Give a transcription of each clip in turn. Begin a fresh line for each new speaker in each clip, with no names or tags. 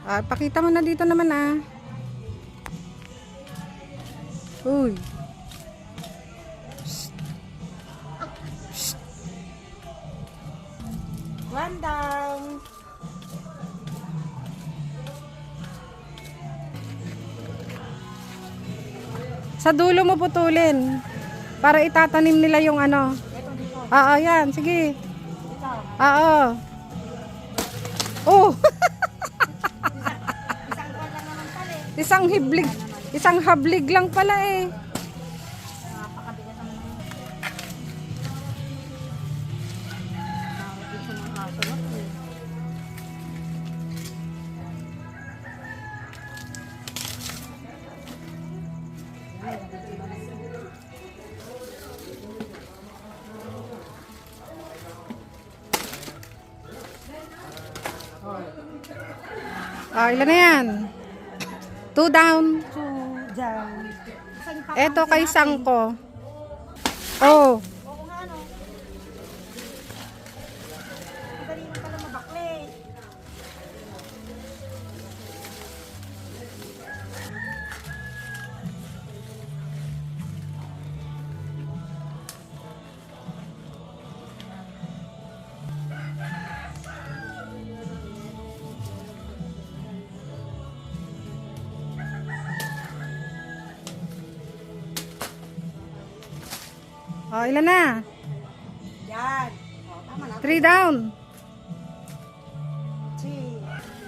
Pakita mo na dito naman Uy. Shh. Shh.
One down.
Sa dulo mo putulin. Para itatanim nila yung ano.
Ito dito.
Oo, yan. Sige.
Dito.
Oo. Oh.
Isang buwan lang naman pala eh.
Isang hablig lang pala eh.
Napakabigat naman ng dito ng aso na to eh. Ay, nabigyan ba na yun?
Ilan na yan? 2 down.
Two down.
Eto kay Sangko. Oh.
Oo nga ano. Madali na pala mabakli.
Ilan na?
Yan. O, tama na.
3 down.
Three.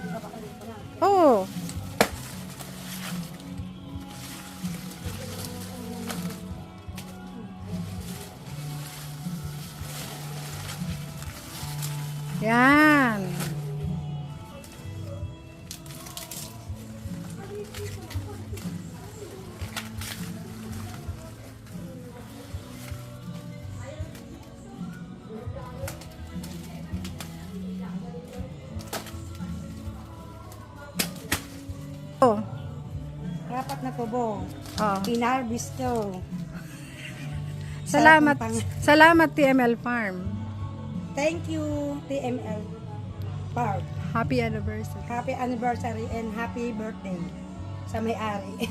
Babakli ko na.
Oh. Yan. Oh.
Rapat na tubo.
Oh.
Inarbisto.
Salamat.
Sarap ng
Salamat TML Farm.
Thank you, TML Park.
Happy anniversary.
Happy anniversary and happy birthday sa may-ari.